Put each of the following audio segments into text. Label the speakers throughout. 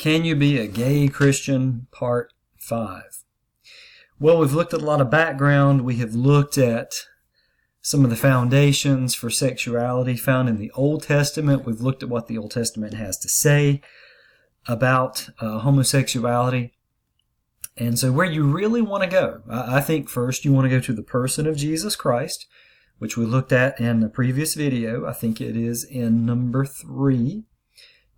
Speaker 1: Can you be a gay Christian? Part 5. Well, we've looked at a lot of background. We have looked at some of the foundations for sexuality found in the Old Testament. We've looked at what the Old Testament has to say about homosexuality. And so where you really want to go, I think first you want to go to the person of Jesus Christ, which we looked at in a previous video. I think it is in number 3.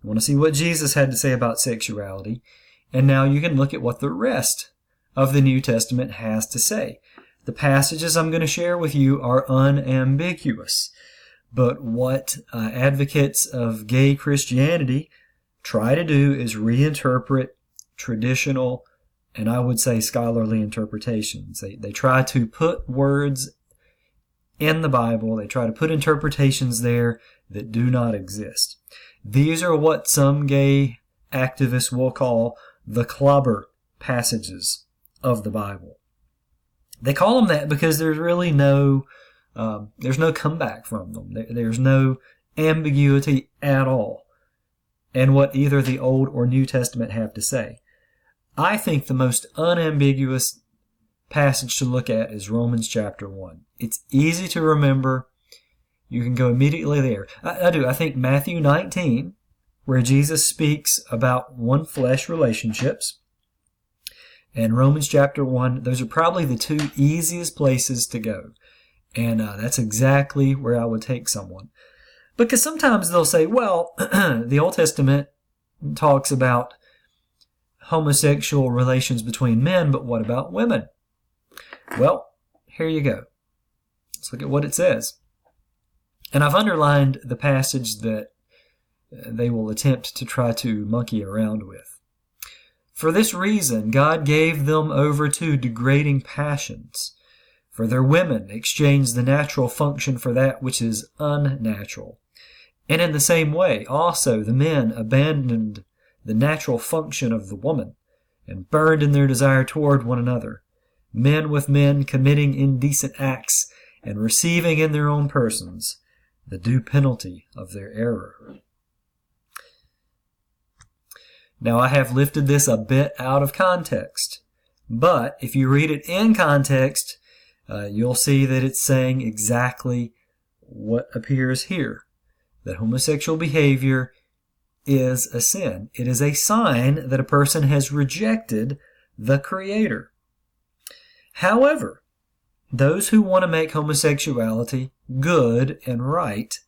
Speaker 1: You want to see what Jesus had to say about sexuality. And now you can look at what the rest of the New Testament has to say. The passages I'm going to share with you are unambiguous. But what advocates of gay Christianity try to do is reinterpret traditional, and I would say scholarly interpretations. They try to put words in the Bible. They try to put interpretations there that do not exist. These are what some gay activists will call the clobber passages of the Bible. They call them that because there's really no comeback from them. There's no ambiguity at all in what either the Old or New Testament have to say. I think the most unambiguous passage to look at is Romans chapter 1. It's easy to remember. You can go immediately there. I think Matthew 19, where Jesus speaks about one flesh relationships, and Romans chapter 1, those are probably the two easiest places to go. And that's exactly where I would take someone. Because sometimes they'll say, well, the Old Testament talks about homosexual relations between men, but what about women? Well, here you go. Let's look at what it says. And I've underlined the passage that they will attempt to try to monkey around with. For this reason, God gave them over to degrading passions. For their women exchanged the natural function for that which is unnatural. And in the same way, also, the men abandoned the natural function of the woman and burned in their desire toward one another, men with men committing indecent acts and receiving in their own persons the due penalty of their error. Now, I have lifted this a bit out of context, but if you read it in context, you'll see that it's saying exactly what appears here, that homosexual behavior is a sin. It is a sign that a person has rejected the Creator. However, those who want to make homosexuality good and right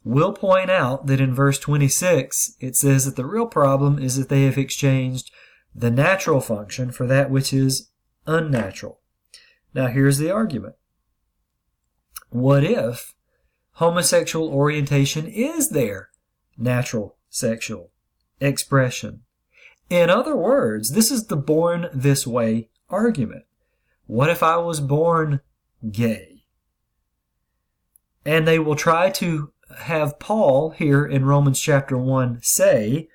Speaker 1: will point out that in verse 26 it says that the real problem is that they have exchanged the natural function for that which is unnatural. Now here's the argument. What if homosexual orientation is their natural sexual expression? In other words, this is the born this way argument. What if I was born gay? And they will try to have Paul here in Romans chapter 1 say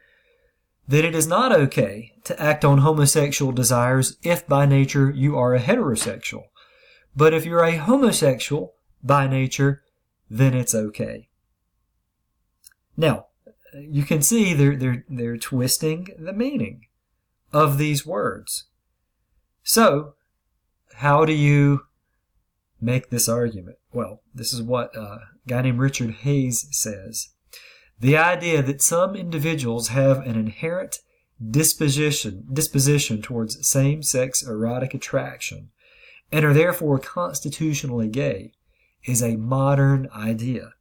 Speaker 1: that it is not okay to act on homosexual desires if by nature you are a heterosexual. But if you're a homosexual by nature, then it's okay. Now, you can see they're twisting the meaning of these words. So, how do you make this argument? Well, this is what a guy named Richard Hayes says. The idea that some individuals have an inherent disposition towards same-sex erotic attraction and are therefore constitutionally gay is a modern idea,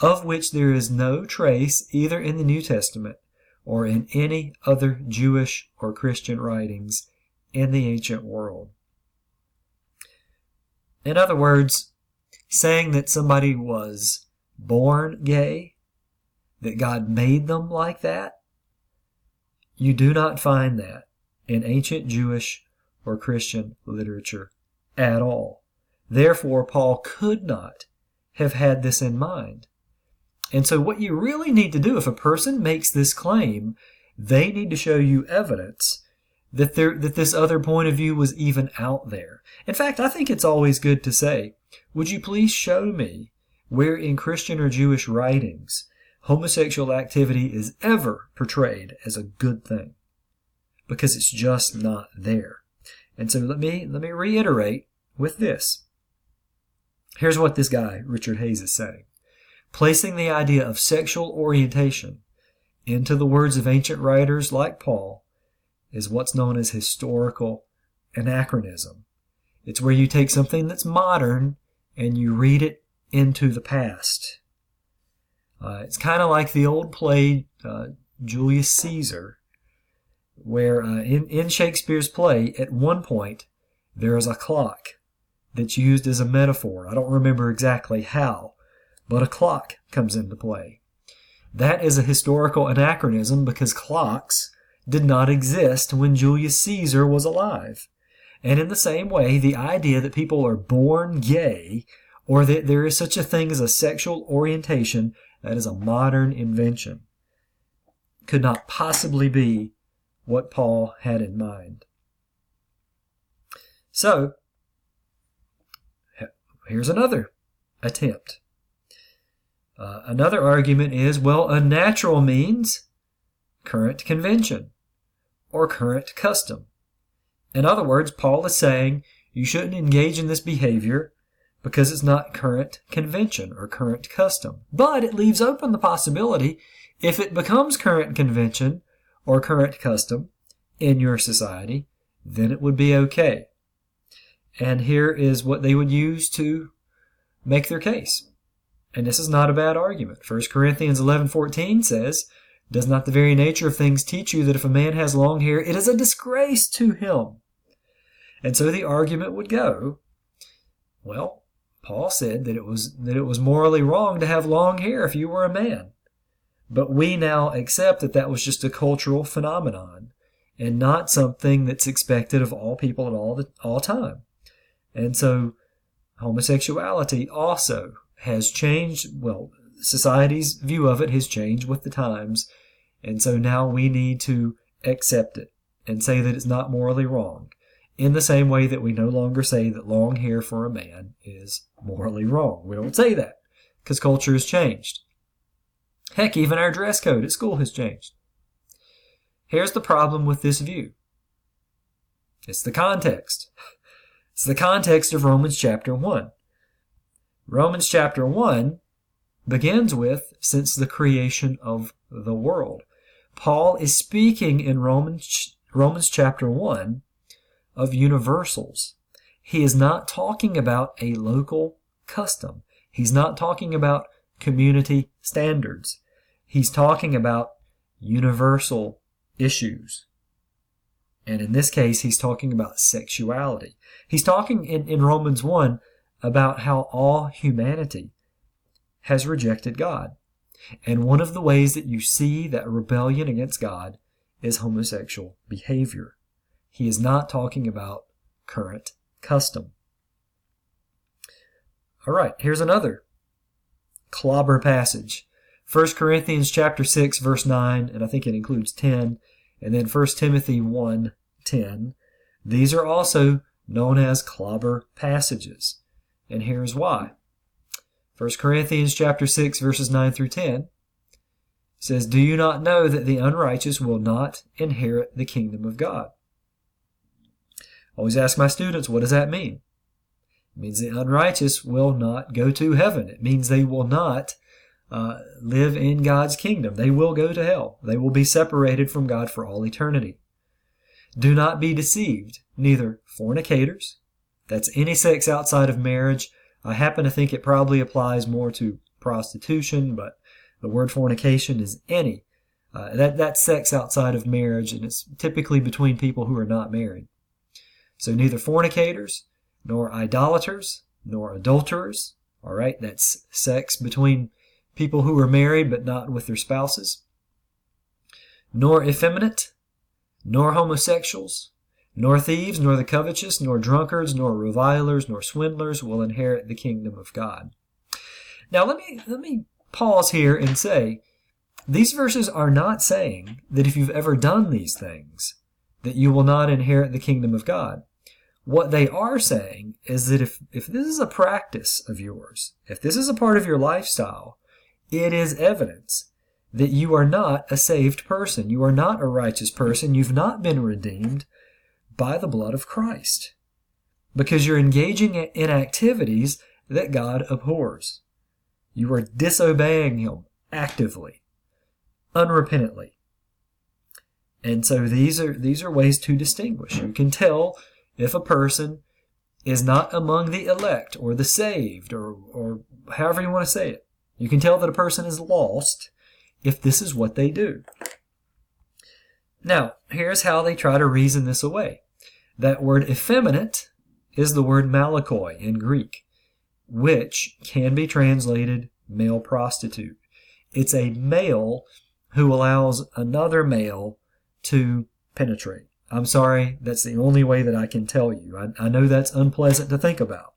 Speaker 1: of which there is no trace either in the New Testament or in any other Jewish or Christian writings in the ancient world. In other words, saying that somebody was born gay, that God made them like that, you do not find that in ancient Jewish or Christian literature at all. Therefore, Paul could not have had this in mind. And so what you really need to do, if a person makes this claim, they need to show you evidence that this other point of view was even out there. In fact, I think it's always good to say, would you please show me where in Christian or Jewish writings homosexual activity is ever portrayed as a good thing? because it's just not there. And so let me reiterate with this. Here's what this guy, Richard Hayes, is saying. Placing the idea of sexual orientation into the words of ancient writers like Paul is what's known as historical anachronism. It's where you take something that's modern and you read it into the past. It's kind of like the old play Julius Caesar, where in Shakespeare's play, at one point, there is a clock that's used as a metaphor. I don't remember exactly how, but a clock comes into play. That is a historical anachronism because clocks did not exist when Julius Caesar was alive. And in the same way, the idea that people are born gay or that there is such a thing as a sexual orientation, that is a modern invention. Could not possibly be what Paul had in mind. So, here's another attempt. Another argument is, well, unnatural means current convention or current custom. In other words, Paul is saying you shouldn't engage in this behavior because it's not current convention or current custom. But it leaves open the possibility if it becomes current convention or current custom in your society, then it would be okay. And here is what they would use to make their case. And this is not a bad argument. 1 Corinthians 11:14 says, "Does not the very nature of things teach you that if a man has long hair, it is a disgrace to him?" And so the argument would go, well, Paul said that it was morally wrong to have long hair if you were a man. But we now accept that that was just a cultural phenomenon and not something that's expected of all people at all time. And so homosexuality also has changed. Well, society's view of it has changed with the times. And so now we need to accept it and say that it's not morally wrong. In the same way that we no longer say that long hair for a man is morally wrong. We don't say that because culture has changed. Heck, even our dress code at school has changed. Here's the problem with this view. It's the context. It's the context of Romans chapter 1. Romans chapter 1 begins with, since the creation of the world. Paul is speaking in Romans chapter 1 of universals. He is not talking about a local custom. He's not talking about community standards. He's talking about universal issues. And in this case, he's talking about sexuality. He's talking in Romans 1 about how all humanity has rejected God. And one of the ways that you see that rebellion against God is homosexual behavior. He is not talking about current custom. All right, here's another clobber passage. 1 Corinthians chapter 6, verse 9, and I think it includes 10, and then 1 Timothy 1:10. These are also known as clobber passages. And here's why. 1 Corinthians chapter 6, verses 9 through 10 says, "Do you not know that the unrighteous will not inherit the kingdom of God?" I always ask my students, what does that mean? It means the unrighteous will not go to heaven. It means they will not live in God's kingdom. They will go to hell. They will be separated from God for all eternity. Do not be deceived, neither fornicators, that's any sex outside of marriage. I happen to think it probably applies more to prostitution, but the word fornication is any. That's sex outside of marriage, and it's typically between people who are not married. So neither fornicators, nor idolaters, nor adulterers. All right, that's sex between people who are married but not with their spouses. Nor effeminate, nor homosexuals, nor thieves, nor the covetous, nor drunkards, nor revilers, nor swindlers will inherit the kingdom of God. Now let me pause here and say, these verses are not saying that if you've ever done these things, that you will not inherit the kingdom of God. What they are saying is that if this is a practice of yours, if this is a part of your lifestyle, it is evidence that you are not a saved person. You are not a righteous person. You've not been redeemed by the blood of Christ, because you're engaging in activities that God abhors. You are disobeying Him actively, unrepentantly. And so these are ways to distinguish. You can tell if a person is not among the elect or the saved, or however you want to say it. You can tell that a person is lost if this is what they do. Now, here's how they try to reason this away. That word effeminate is the word malakoi in Greek, which can be translated male prostitute. It's a male who allows another male to penetrate. I'm sorry, that's the only way that I can tell you. I know that's unpleasant to think about,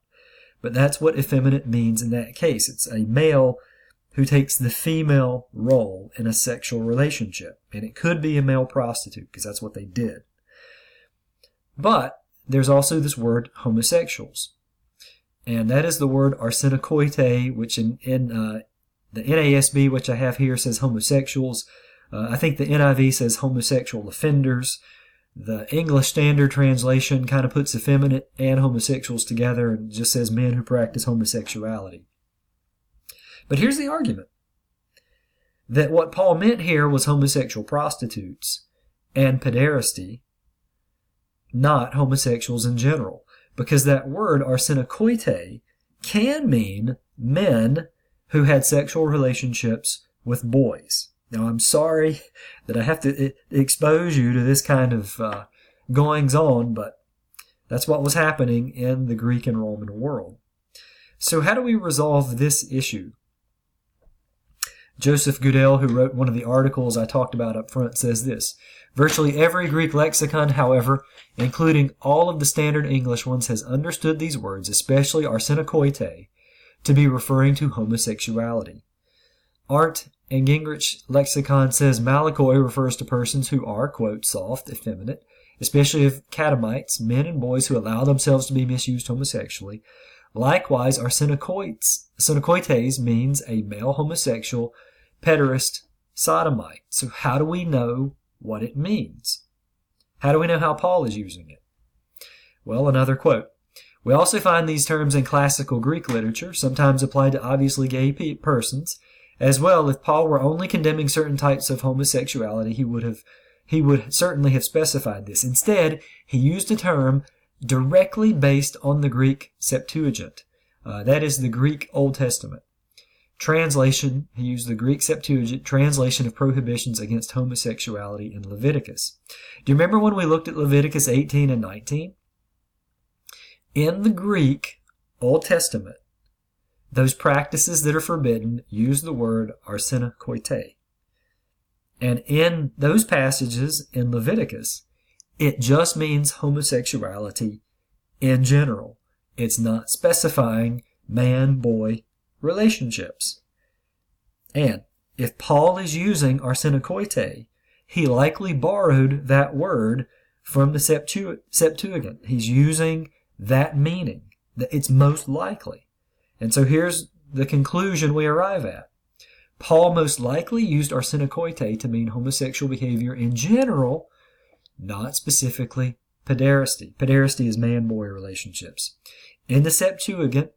Speaker 1: but that's what effeminate means in that case. It's a male who takes the female role in a sexual relationship. And it could be a male prostitute, because that's what they did. But there's also this word homosexuals. And that is the word arsenokoite, which in the NASB, which I have here, says homosexuals. I think the NIV says homosexual offenders. The English Standard Translation kind of puts effeminate and homosexuals together and just says men who practice homosexuality. But here's the argument, that what Paul meant here was homosexual prostitutes and pederasty, not homosexuals in general, because that word arsenokoite can mean men who had sexual relationships with boys. Now, I'm sorry that I have to expose you to this kind of goings-on, but that's what was happening in the Greek and Roman world. So how do we resolve this issue? Joseph Goodell, who wrote one of the articles I talked about up front, says this: virtually every Greek lexicon, however, including all of the standard English ones, has understood these words, especially arsenokoite, to be referring to homosexuality. Art and Gingrich lexicon says malakoi refers to persons who are, quote, soft, effeminate, especially of catamites, men and boys who allow themselves to be misused homosexually. Likewise, arsenokoites means a male homosexual, pederast, sodomite. So how do we know what it means? How do we know how Paul is using it? Well, another quote. We also find these terms in classical Greek literature, sometimes applied to obviously gay persons. As well, if Paul were only condemning certain types of homosexuality, he would certainly have specified this. Instead, he used a term directly based on the Greek Septuagint. That is the Greek Old Testament. Translation, he used the Greek Septuagint translation of prohibitions against homosexuality in Leviticus. Do you remember when we looked at Leviticus 18 and 19? In the Greek Old Testament, those practices that are forbidden use the word arsenokoite. And in those passages in Leviticus, it just means homosexuality in general. It's not specifying man-boy relationships. And if Paul is using arsenokoite, he likely borrowed that word from the Septuagint. He's using that meaning. It's most likely. And so here's the conclusion we arrive at. Paul most likely used arsenokoite to mean homosexual behavior in general, not specifically pederasty. Pederasty is man-boy relationships. In the Septuagint,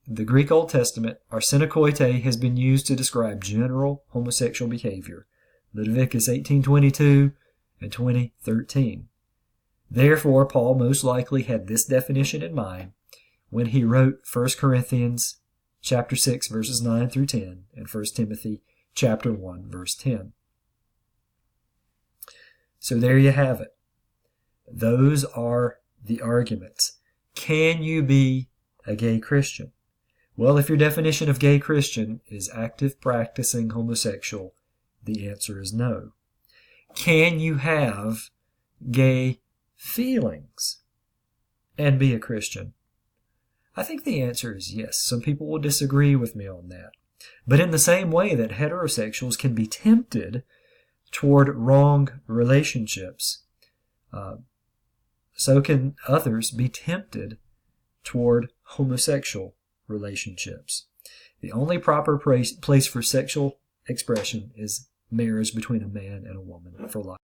Speaker 1: the Greek Old Testament, arsenokoite has been used to describe general homosexual behavior. Leviticus 18:22 and 20:13. Therefore, Paul most likely had this definition in mind when he wrote 1 Corinthians chapter 6, verses 9 through 10, and 1 Timothy chapter 1, verse 10. So there you have it. Those are the arguments. Can you be a gay Christian? Well, if your definition of gay Christian is active practicing homosexual, the answer is no. Can you have gay feelings and be a Christian? I think the answer is yes. Some people will disagree with me on that. But in the same way that heterosexuals can be tempted toward wrong relationships, so can others be tempted toward homosexual relationships. The only proper place for sexual expression is marriage between a man and a woman for life.